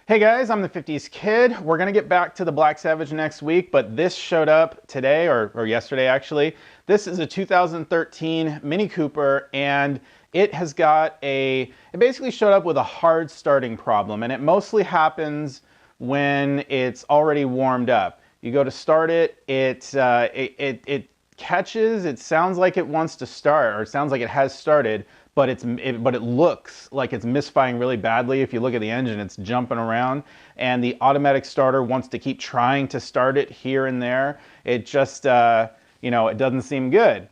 Hey guys, I'm the 50s Kid. We're gonna get back to the Black Savage next week, but this showed up today or yesterday actually. This is a 2013 Mini Cooper and it basically showed up with a hard starting problem, and it mostly happens when it's already warmed up. You go to start it, it catches, it sounds like it wants to start, or it sounds like it has started, but it looks like it's misfiring really badly. If you look at the engine, it's jumping around, and the automatic starter wants to keep trying to start it here and there. It just, it doesn't seem good.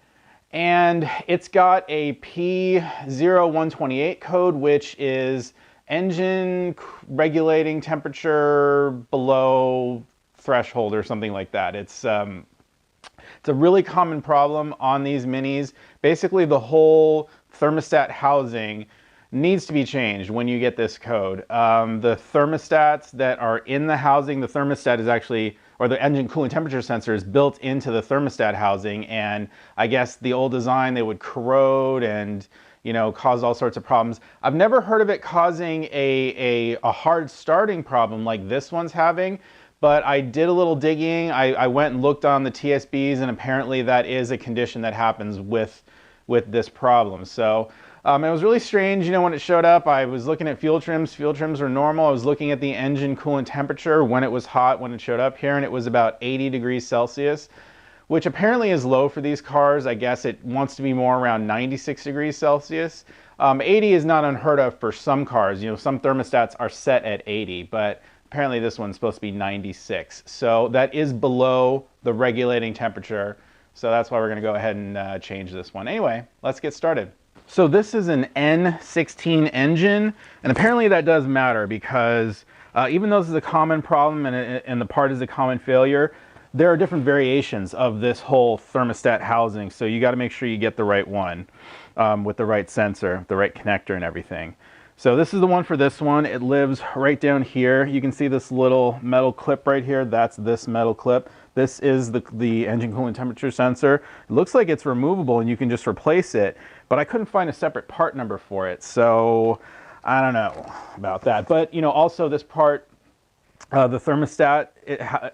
And it's got a P0128 code, which is engine regulating temperature below threshold or something like that. It's a really common problem on these minis. Basically, the whole thermostat housing needs to be changed when you get this code. The thermostats that are in the housing, the thermostat is actually, or the engine coolant temperature sensor is built into the thermostat housing, and I guess the old design, they would corrode and cause all sorts of problems. I've never heard of it causing a hard starting problem like this one's having, but I did a little digging. I went and looked on the TSBs, and apparently that is a condition that happens with this problem. So it was really strange, when it showed up. I was looking at fuel trims. Fuel trims were normal. I was looking at the engine coolant temperature when it was hot, when it showed up here, and it was about 80 degrees Celsius, which apparently is low for these cars. I guess it wants to be more around 96 degrees Celsius. 80 is not unheard of for some cars. Some thermostats are set at 80, but apparently this one's supposed to be 96. So that is below the regulating temperature. So that's why we're going to go ahead and change this one. Anyway, let's get started. So this is an N16 engine, and apparently that does matter because even though this is a common problem and the part is a common failure, there are different variations of this whole thermostat housing. So you got to make sure you get the right one with the right sensor, the right connector and everything. So this is the one for this one. It lives right down here. You can see this little metal clip right here. That's this metal clip. This is the engine coolant temperature sensor. It looks like it's removable and you can just replace it, but I couldn't find a separate part number for it. So I don't know about that. But also this part, the thermostat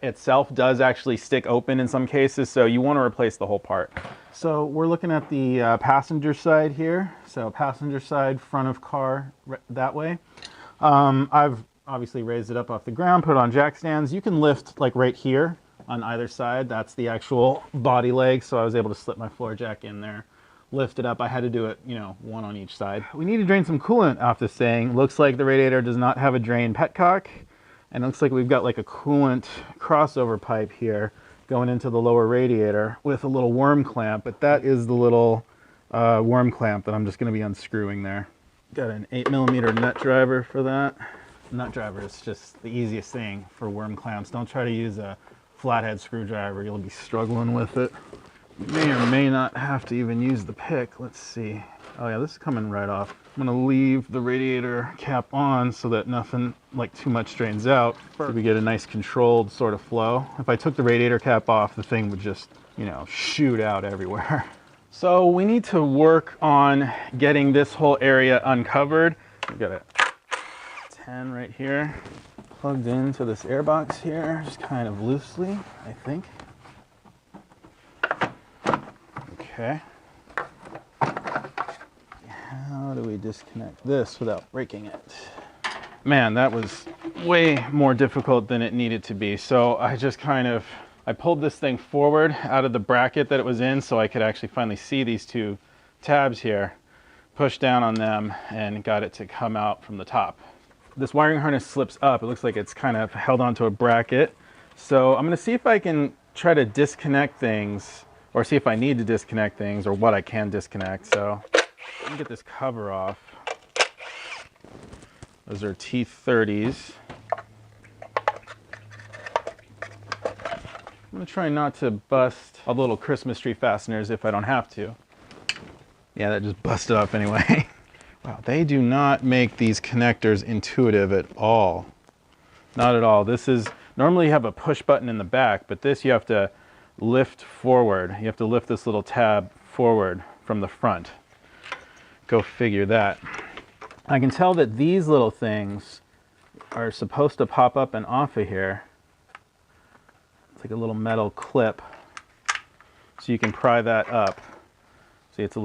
itself does actually stick open in some cases, so you want to replace the whole part. So we're looking at the passenger side here. So passenger side, front of car that way. I've obviously raised it up off the ground, put it on jack stands. You can lift like right here on either side. That's the actual body leg, so I was able to slip my floor jack in there, lift it up. I had to do it, one on each side. We need to drain some coolant off this thing. Looks like the radiator does not have a drain petcock, and it looks like we've got like a coolant crossover pipe here going into the lower radiator with a little worm clamp, but that is the little worm clamp that I'm just going to be unscrewing there. Got an 8mm nut driver for that. Nut driver is just the easiest thing for worm clamps. Don't try to use a flathead screwdriver, you'll be struggling with it. You may or may not have to even use the pick. Let's see. Oh yeah, this is coming right off. I'm gonna leave the radiator cap on so that nothing like too much drains out. So we get a nice controlled sort of flow. If I took the radiator cap off, the thing would just, shoot out everywhere. So we need to work on getting this whole area uncovered. We've got a 10 right here, plugged into this air box here, just kind of loosely, I think. Okay. How do we disconnect this without breaking it? Man, that was way more difficult than it needed to be. So I just I pulled this thing forward out of the bracket that it was in so I could actually finally see these two tabs here, pushed down on them, and got it to come out from the top. This wiring harness slips up. It looks like it's kind of held onto a bracket. So I'm going to see if I can try to disconnect things, or see if I need to disconnect things, or what I can disconnect. So let me get this cover off. Those are T30s. I'm going to try not to bust all the little Christmas tree fasteners if I don't have to. Yeah, that just busted off anyway. Wow, they do not make these connectors intuitive at all. Not at all. This is, normally you have a push button in the back, but this you have to lift forward. You have to lift this little tab forward from the front. Go figure that. I can tell that these little things are supposed to pop up and off of here. It's like a little metal clip, so you can pry that up. See, it's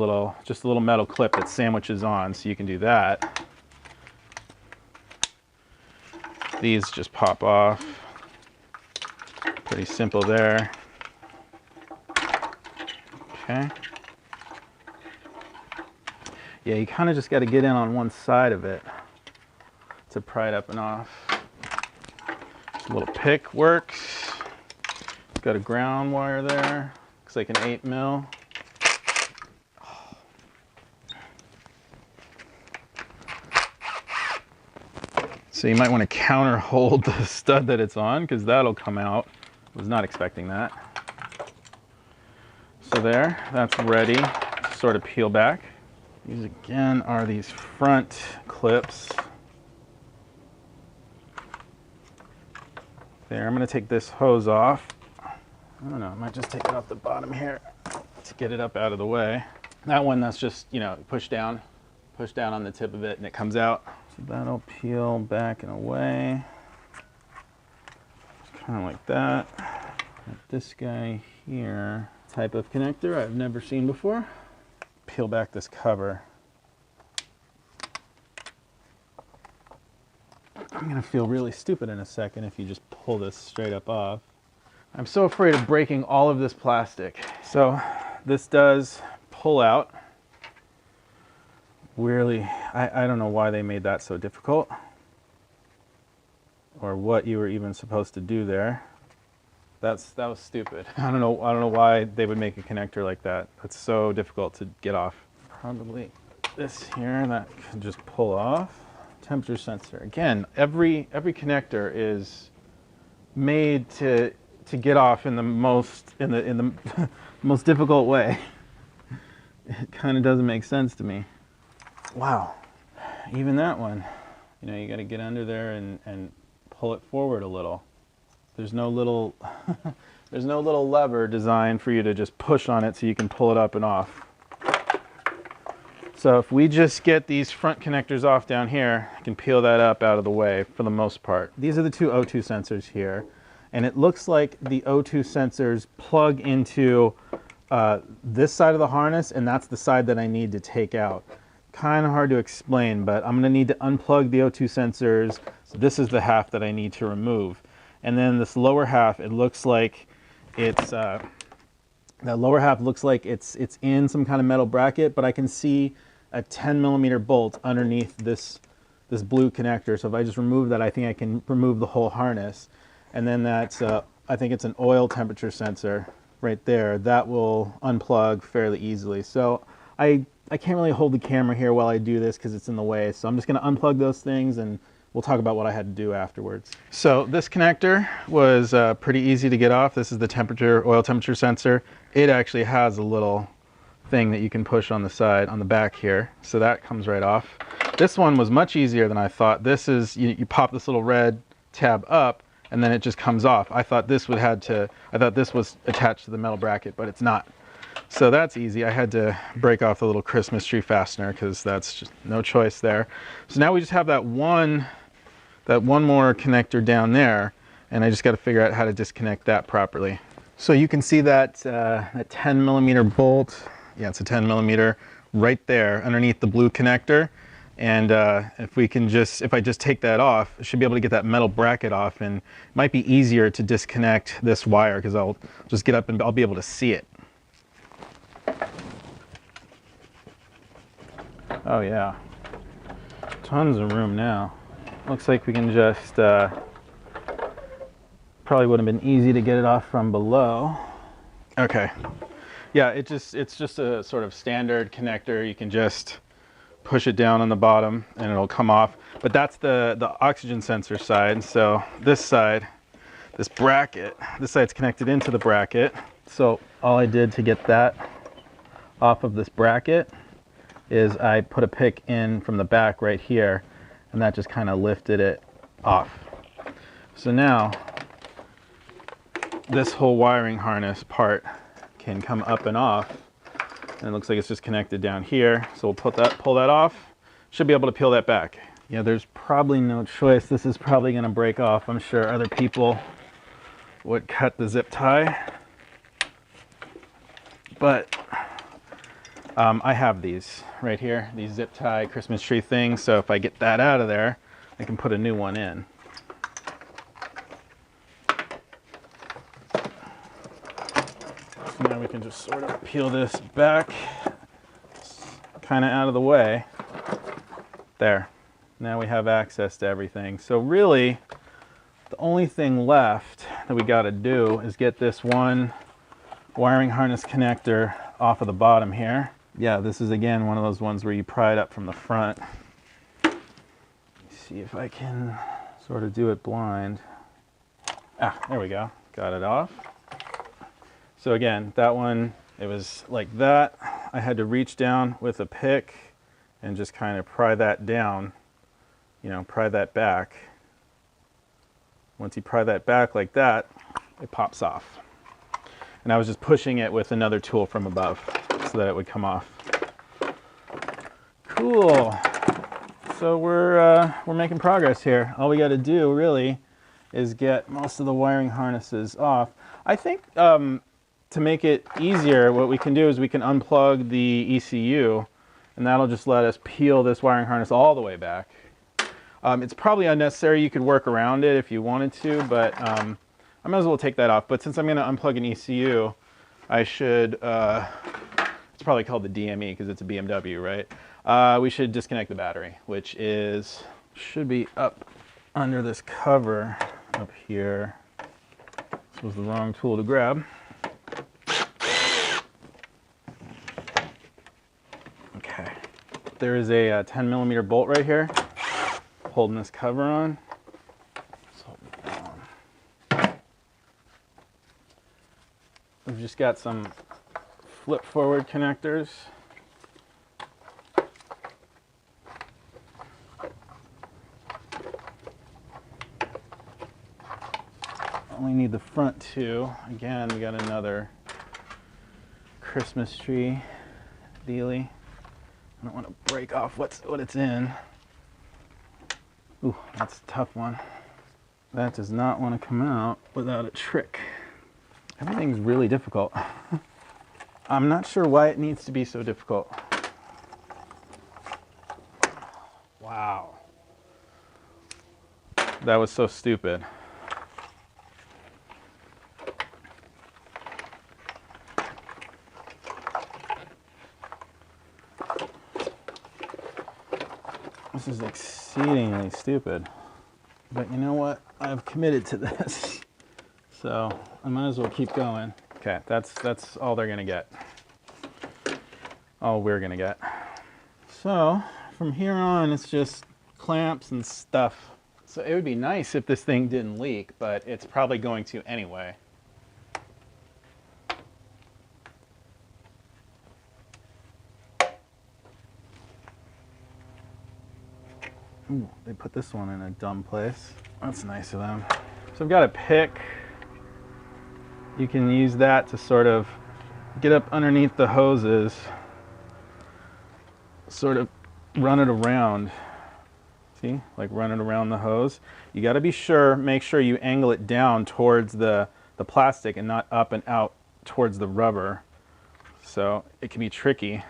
just a little metal clip that sandwiches on, so you can do that. These just pop off. Pretty simple there. Okay. Yeah, you kind of just got to get in on one side of it to pry it up and off. Just a little pick works. Got a ground wire there. Looks like an 8mm. So you might want to counter hold the stud that it's on, because that'll come out. Was not expecting that. So there, that's ready to sort of peel back. These again are these front clips. There, I'm going to take this hose off. I don't know, I might just take it off the bottom here to get it up out of the way. That one, that's just, you know, push down on the tip of it and it comes out. So that'll peel back and away. Kind of like that. Got this guy here, type of connector I've never seen before. Peel back this cover. I'm gonna feel really stupid in a second if you just pull this straight up off. I'm so afraid of breaking all of this plastic. So this does pull out. Really, I don't know why they made that so difficult, or what you were even supposed to do there. That was stupid. I don't know why they would make a connector like that. That's so difficult to get off. Probably this here that can just pull off. Temperature sensor. Again, every connector is made to get off in the most most difficult way. It kind of doesn't make sense to me. Wow, even that one. You know, you got to get under there and pull it forward a little. There's no little there's no little lever designed for you to just push on it so you can pull it up and off. So if we just get these front connectors off down here, I can peel that up out of the way for the most part. These are the two O2 sensors here, and it looks like the O2 sensors plug into this side of the harness, and that's the side that I need to take out. Kind of hard to explain, but I'm going to need to unplug the O2 sensors. So this is the half that I need to remove. And then this lower half, it looks like it's, that lower half looks like it's in some kind of metal bracket, but I can see a 10mm bolt underneath this blue connector. So if I just remove that, I think I can remove the whole harness. And then that's, I think it's an oil temperature sensor right there. That will unplug fairly easily. So I can't really hold the camera here while I do this because it's in the way. So I'm just going to unplug those things and we'll talk about what I had to do afterwards. So this connector was pretty easy to get off. This is the oil temperature sensor. It actually has a little thing that you can push on the side, on the back here. So that comes right off. This one was much easier than I thought. This is, you pop this little red tab up and then it just comes off. I thought this was attached to the metal bracket, but it's not. So that's easy. I had to break off the little Christmas tree fastener because that's just no choice there. So now we just have that one more connector down there, and I just got to figure out how to disconnect that properly. So you can see that 10mm bolt. Yeah, it's a 10mm right there underneath the blue connector. And if I just take that off, I should be able to get that metal bracket off, and it might be easier to disconnect this wire because I'll just get up and I'll be able to see it. Oh yeah, tons of room now. Looks like we can just, probably would have been easy to get it off from below. Okay, yeah, it's just a sort of standard connector. You can just push it down on the bottom and it'll come off. But that's the oxygen sensor side. So this side, this bracket, this side's connected into the bracket. So all I did to get that off of this bracket is I put a pick in from the back right here, and that just kind of lifted it off. So now this whole wiring harness part can come up and off, and it looks like it's just connected down here. So we'll pull that off. Should be able to peel that back. Yeah, there's probably no choice. This is probably going to break off. I'm sure other people would cut the zip tie. But I have these right here, these zip tie Christmas tree things. So if I get that out of there, I can put a new one in. So now we can just sort of peel this back, kind of out of the way. There. Now we have access to everything. So really, the only thing left that we got to do is get this one wiring harness connector off of the bottom here. Yeah, this is again one of those ones where you pry it up from the front. Let me see if I can sort of do it blind. Ah, there we go. Got it off. So again, that one, it was like that. I had to reach down with a pick and just kind of pry that down, you know, pry that back. Once you pry that back like that, it pops off. And I was just pushing it with another tool from above so that it would come off. Cool. So we're making progress here. All we got to do really is get most of the wiring harnesses off. I think to make it easier, what we can do is we can unplug the ECU, and that'll just let us peel this wiring harness all the way back. It's probably unnecessary. You could work around it if you wanted to, but I might as well take that off. But since I'm going to unplug an ECU, I should, it's probably called the DME because it's a BMW, right? We should disconnect the battery, which should be up under this cover up here. This was the wrong tool to grab. Okay. There is a 10mm bolt right here holding this cover on. We've just got some flip forward connectors. Only need the front two. Again, we got another Christmas tree dealie. I don't want to break off what it's in. Ooh, that's a tough one. That does not want to come out without a trick. Everything's really difficult. I'm not sure why it needs to be so difficult. Wow. That was so stupid. This is exceedingly stupid. But you know what? I've committed to this. So I might as well keep going. Okay, that's all they're gonna get. All we're gonna get. So from here on, it's just clamps and stuff. So it would be nice if this thing didn't leak, but it's probably going to anyway. Ooh, they put this one in a dumb place. That's nice of them. So I've got a pick. You can use that to sort of get up underneath the hoses, sort of run it around. See, like run it around the hose. You got to be sure, make sure you angle it down towards the plastic and not up and out towards the rubber. So it can be tricky.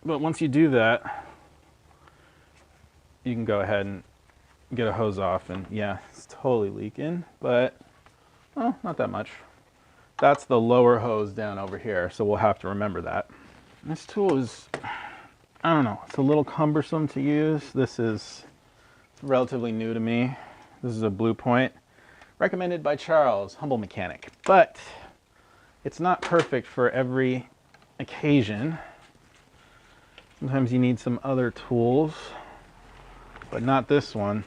But once you do that, you can go ahead and get a hose off, and yeah, it's totally leaking, but well, not that much. That's the lower hose down over here, so we'll have to remember that. This tool is, I don't know, it's a little cumbersome to use. This is relatively new to me. This is a Blue Point, recommended by Charles, humble mechanic, but it's not perfect for every occasion. Sometimes you need some other tools, but not this one.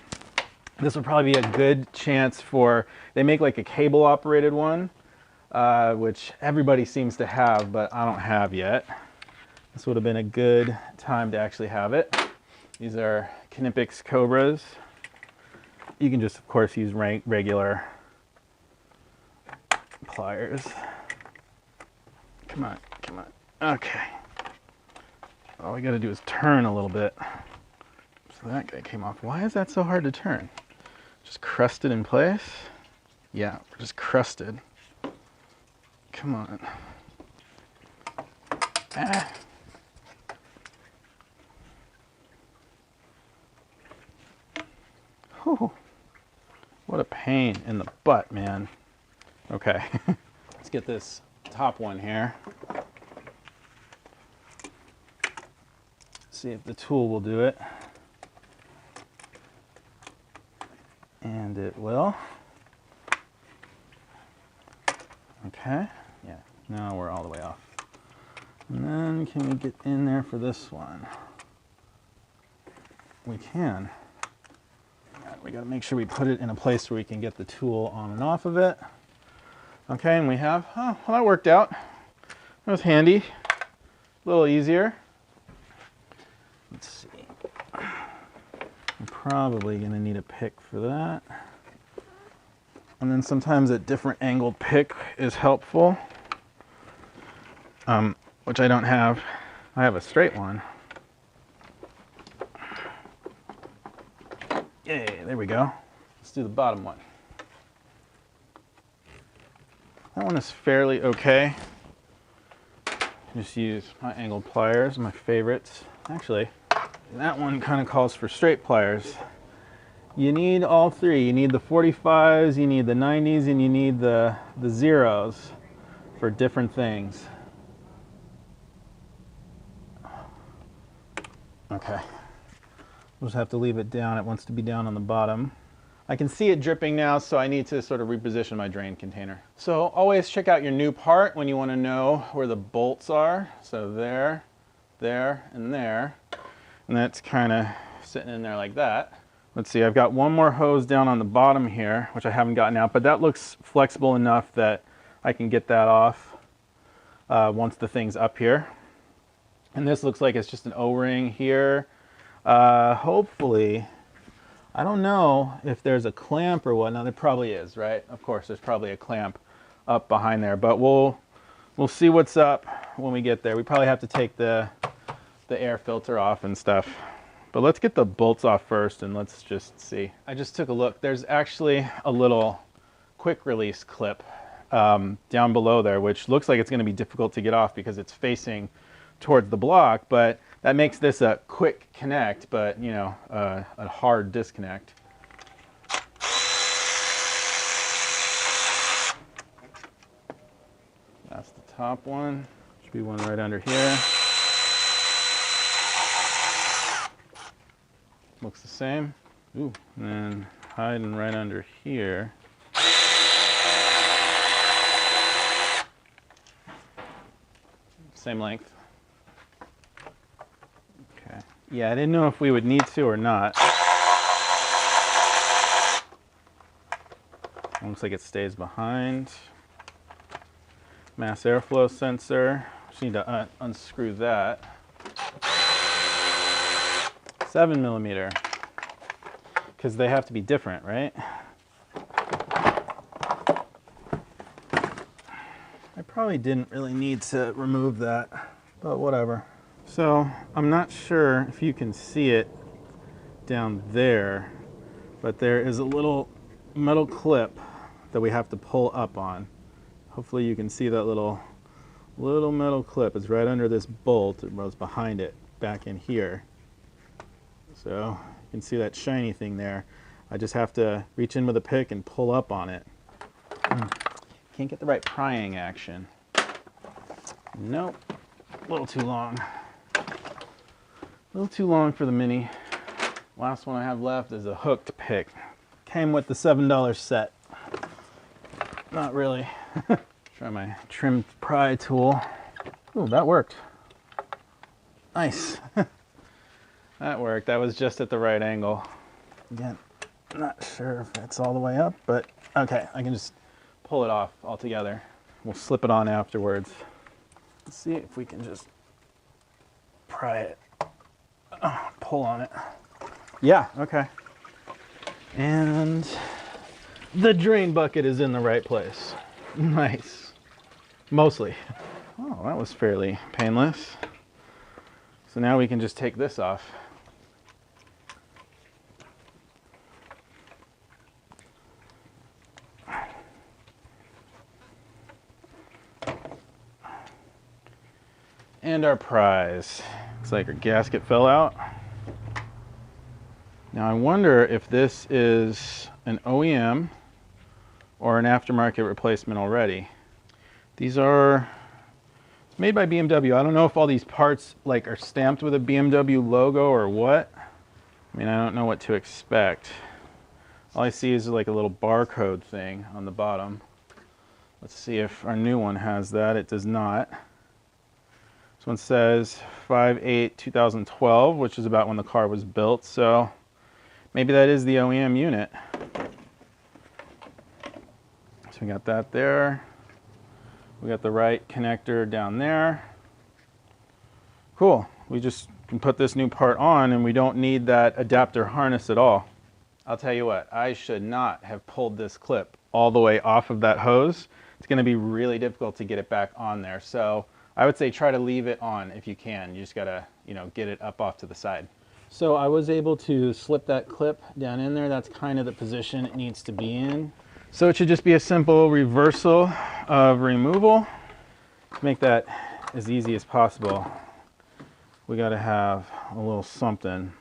This would probably be a good chance for, they make like a cable operated one, which everybody seems to have, but I don't have yet. This would have been a good time to actually have it. These are Knipex Cobras. You can just, of course, use regular pliers. Come on, come on. Okay. all we gotta do is turn a little bit. So that guy came off. Why is that so hard to turn? Just crusted in place? Yeah, we're just crusted. Come on. Ah. Whew. What a pain in the butt, man. Okay, let's get this top one here. See if the tool will do it. And it will. Okay, yeah, now we're all the way off. And then can we get in there for this one? We can. We got to make sure we put it in a place where we can get the tool on and off of it. Okay, and we have, oh, well, that worked out. That was handy. A little easier. Let's see. I'm probably going to need a pick for that. And then sometimes a different angled pick is helpful, which I don't have. I have a straight one. Yay, there we go. Let's do the bottom one. That one is fairly okay. Just use my angled pliers, my favorites. Actually, that one kind of calls for straight pliers. You need all three. You need the 45s, you need the 90s, and you need the zeros for different things. Okay. We'll just have to leave it down. It wants to be down on the bottom. I can see it dripping now, so I need to sort of reposition my drain container. So always check out your new part when you want to know where the bolts are. So there, there, and there. And that's kind of sitting in there like that. Let's see, I've got one more hose down on the bottom here, which I haven't gotten out, but that looks flexible enough that I can get that off once the thing's up here. And this looks like it's just an O-ring here. Hopefully, I don't know if there's a clamp or what. Now there probably is, right? Of course, there's probably a clamp up behind there, but we'll see what's up when we get there. We probably have to take the air filter off and stuff. But let's get the bolts off first and let's just see. I just took a look. There's actually a little quick release clip down below there, which looks like it's going to be difficult to get off because it's facing towards the block, but that makes this a quick connect, but you know, a hard disconnect. That's the top one. Should be one right under here. Looks the same. Ooh, and then hiding right under here. Same length. Okay. Yeah, I didn't know if we would need to or not. Looks like it stays behind. Mass airflow sensor. Just need to unscrew that. 7mm, because they have to be different, right? I probably didn't really need to remove that, but whatever. So I'm not sure if you can see it down there, but there is a little metal clip that we have to pull up on. Hopefully you can see that little metal clip. It's right under this bolt. It goes behind it, back in here. So you can see that shiny thing there. I just have to reach in with a pick and pull up on it. Can't get the right prying action. Nope, a little too long. A little too long for the Mini. Last one I have left is a hooked pick. Came with the $7 set. Not really. Try my trim pry tool. Ooh, that worked. Nice. That worked. That was just at the right angle. Again, not sure if it's all the way up, but okay, I can just pull it off altogether. We'll slip it on afterwards. Let's see if we can just pry it. Pull on it. Yeah, okay. And the drain bucket is in the right place. Nice. Mostly. Oh, that was fairly painless. So now we can just take this off. And our prize. Looks like our gasket fell out. Now I wonder if this is an OEM or an aftermarket replacement already. These are made by BMW. I don't know if all these parts like are stamped with a BMW logo or what. I mean, I don't know what to expect. All I see is like a little barcode thing on the bottom. Let's see if our new one has that. It does not. This one says 5/8/2012, which is about when the car was built, so maybe that is the OEM unit. So we got that there. We got the right connector down there. Cool. We just can put this new part on and we don't need that adapter harness at all. I'll tell you what, I should not have pulled this clip all the way off of that hose. It's going to be really difficult to get it back on there. So I would say try to leave it on if you can. You just gotta, get it up off to the side. So I was able to slip that clip down in there. That's kind of the position it needs to be in. So it should just be a simple reversal of removal. To make that as easy as possible, we gotta have a little something.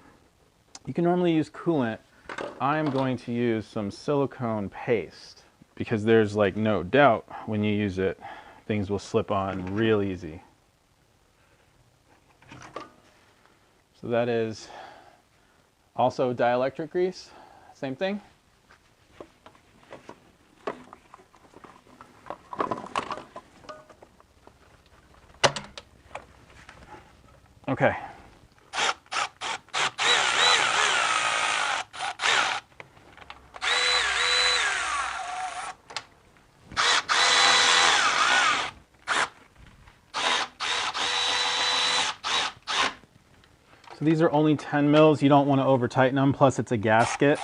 You can normally use coolant. I'm going to use some silicone paste because there's like no doubt when you use it, things will slip on real easy. So that is also dielectric grease, same thing. Okay. So these are only 10 mils. You don't want to over tighten them. Plus it's a gasket.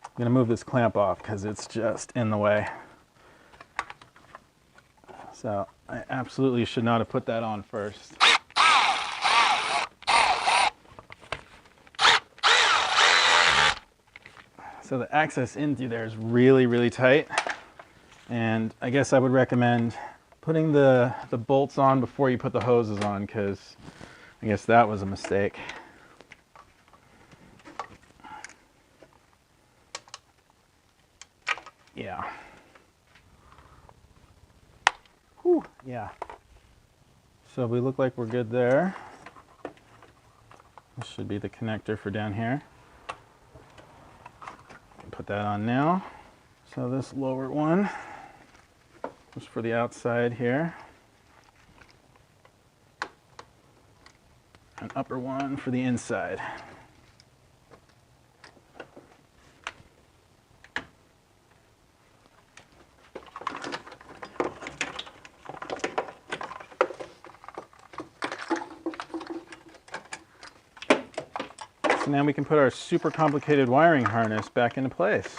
I'm going to move this clamp off because it's just in the way. So I absolutely should not have put that on first. So the access in through there is really, really tight. And I guess I would recommend putting the bolts on before you put the hoses on, because I guess that was a mistake. Yeah. Whew, yeah. So we look like we're good there. This should be the connector for down here. Put that on now. So this lower one is for the outside here. An upper one for the inside. So now we can put our super complicated wiring harness back into place.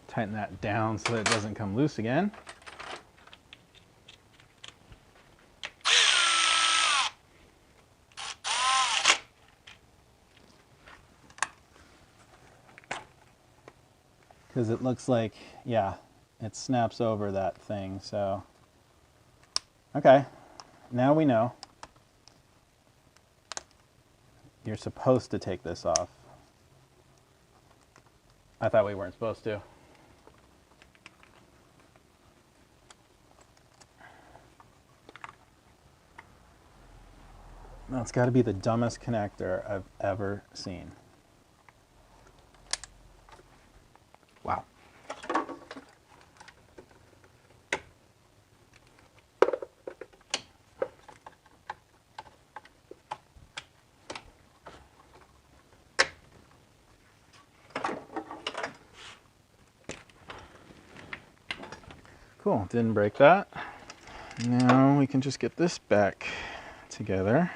Tighten that down so that it doesn't come loose again. Because it looks like, yeah, it snaps over that thing, so. Okay, now we know. You're supposed to take this off. I thought we weren't supposed to. That's got to be the dumbest connector I've ever seen. Wow. cool, didn't break that. Now we can just get this back together.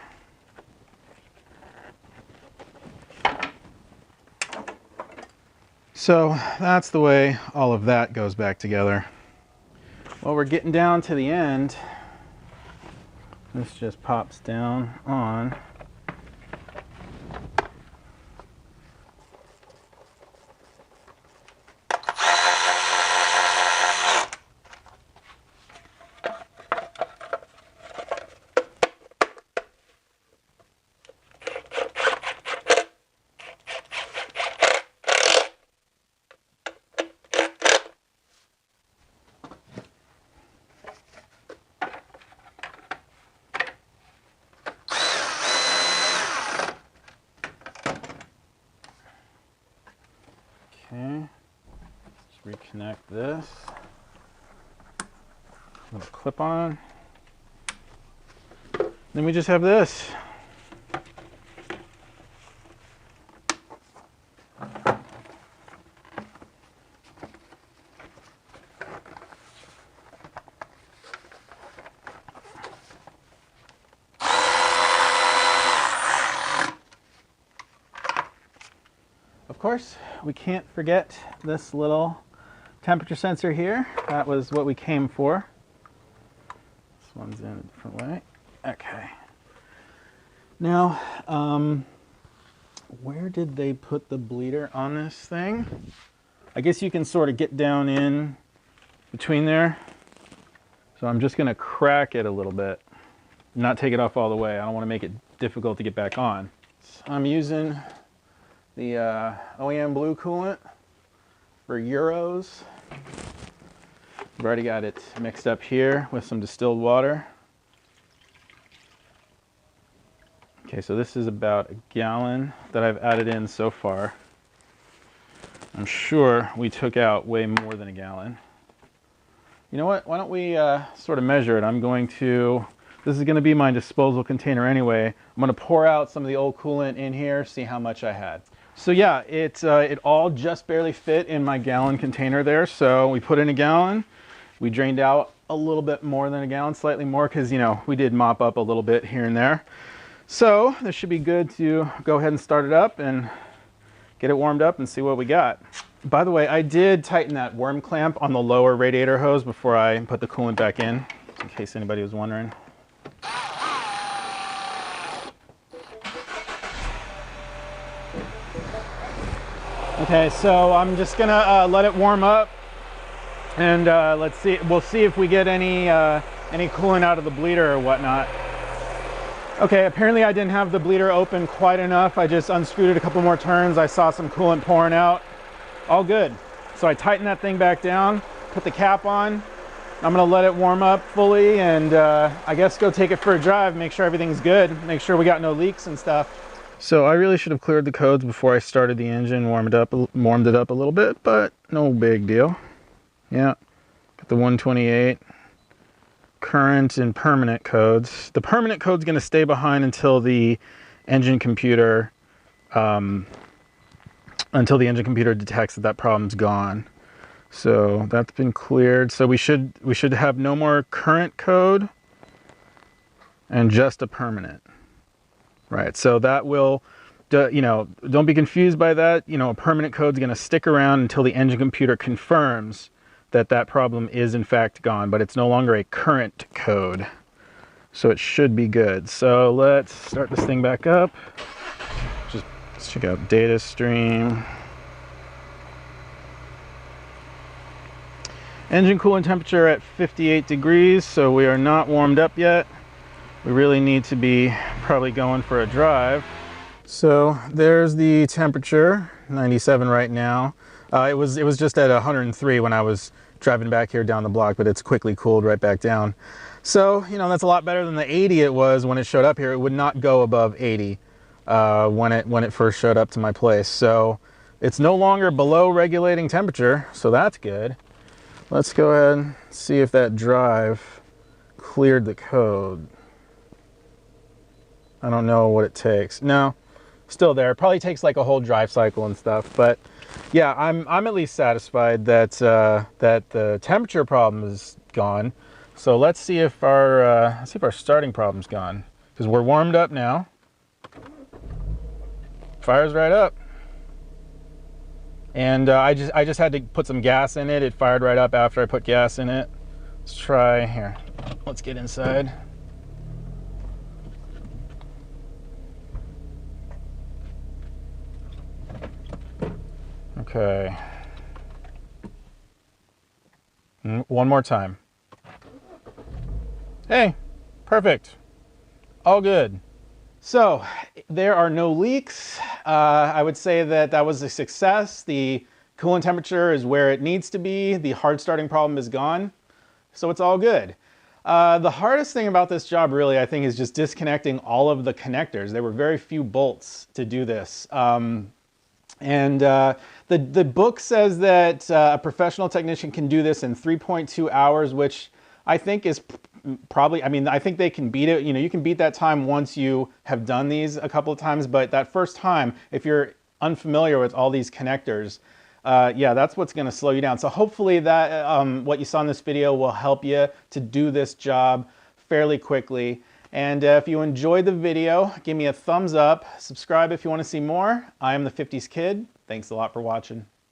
So that's the way all of that goes back together. Well, we're getting down to the end. This just pops down on. Okay, just reconnect this. Little clip on. Then we just have this. Of course, we can't forget this little temperature sensor here. That was what we came for. This one's in a different way. Okay. Now, where did they put the bleeder on this thing? I guess you can sort of get down in between there. So I'm just going to crack it a little bit, not take it off all the way. I don't want to make it difficult to get back on. So I'm using the OEM blue coolant for Euros. I've already got it mixed up here with some distilled water. Okay, so this is about a gallon that I've added in so far. I'm sure we took out way more than a gallon. You know what? Why don't we sort of measure it? This is going to be my disposal container anyway. I'm going to pour out some of the old coolant in here, see how much I had. So yeah, it all just barely fit in my gallon container there. So we put in a gallon. We drained out a little bit more than a gallon, slightly more, because, you know, we did mop up a little bit here and there. So this should be good to go ahead and start it up and get it warmed up and see what we got. By the way, I did tighten that worm clamp on the lower radiator hose before I put the coolant back in case anybody was wondering. Okay, so I'm just gonna let it warm up, and let's see. We'll see if we get any coolant out of the bleeder or whatnot. Okay, apparently I didn't have the bleeder open quite enough. I just unscrewed it a couple more turns. I saw some coolant pouring out. All good. So I tightened that thing back down, put the cap on. I'm gonna let it warm up fully, and I guess go take it for a drive, make sure everything's good, make sure we got no leaks and stuff. So I really should have cleared the codes before I started the engine, warmed it up a little bit, but no big deal. Yeah, got the 128 current and permanent codes. The permanent code's going to stay behind until the engine computer detects that problem's gone. So that's been cleared. So we should have no more current code and just a permanent. Right, so that will, you know, don't be confused by that. You know, a permanent code is going to stick around until the engine computer confirms that that problem is in fact gone, but it's no longer a current code. So it should be good. So let's start this thing back up. Let's check out data stream. Engine coolant temperature at 58 degrees, so we are not warmed up yet. We really need to be probably going for a drive. So there's the temperature, 97 right now. It was just at 103 when I was driving back here down the block, but it's quickly cooled right back down. So, you know, that's a lot better than the 80 it was when it showed up here. It would not go above 80 when it first showed up to my place. So it's no longer below regulating temperature, so that's good. Let's go ahead and see if that drive cleared the code. I don't know what it takes. No, still there. It probably takes like a whole drive cycle and stuff, but yeah, I'm at least satisfied that that the temperature problem is gone. So let's see if our starting problem's gone, because we're warmed up now. Fires right up. And I just had to put some gas in it. It fired right up after I put gas in it. Let's try here. Let's get inside. Okay. One more time. Hey, perfect. All good. So there are no leaks. I would say that that was a success. The coolant temperature is where it needs to be. The hard starting problem is gone. So it's all good. The hardest thing about this job really, I think, is just disconnecting all of the connectors. There were very few bolts to do this. The book says that a professional technician can do this in 3.2 hours, which I think is probably, I mean, I think they can beat it. You know, you can beat that time once you have done these a couple of times, but that first time, if you're unfamiliar with all these connectors, yeah, that's what's going to slow you down. So hopefully that what you saw in this video will help you to do this job fairly quickly. And if you enjoyed the video, give me a thumbs up, subscribe if you want to see more. I am the 50s Kid. Thanks a lot for watching.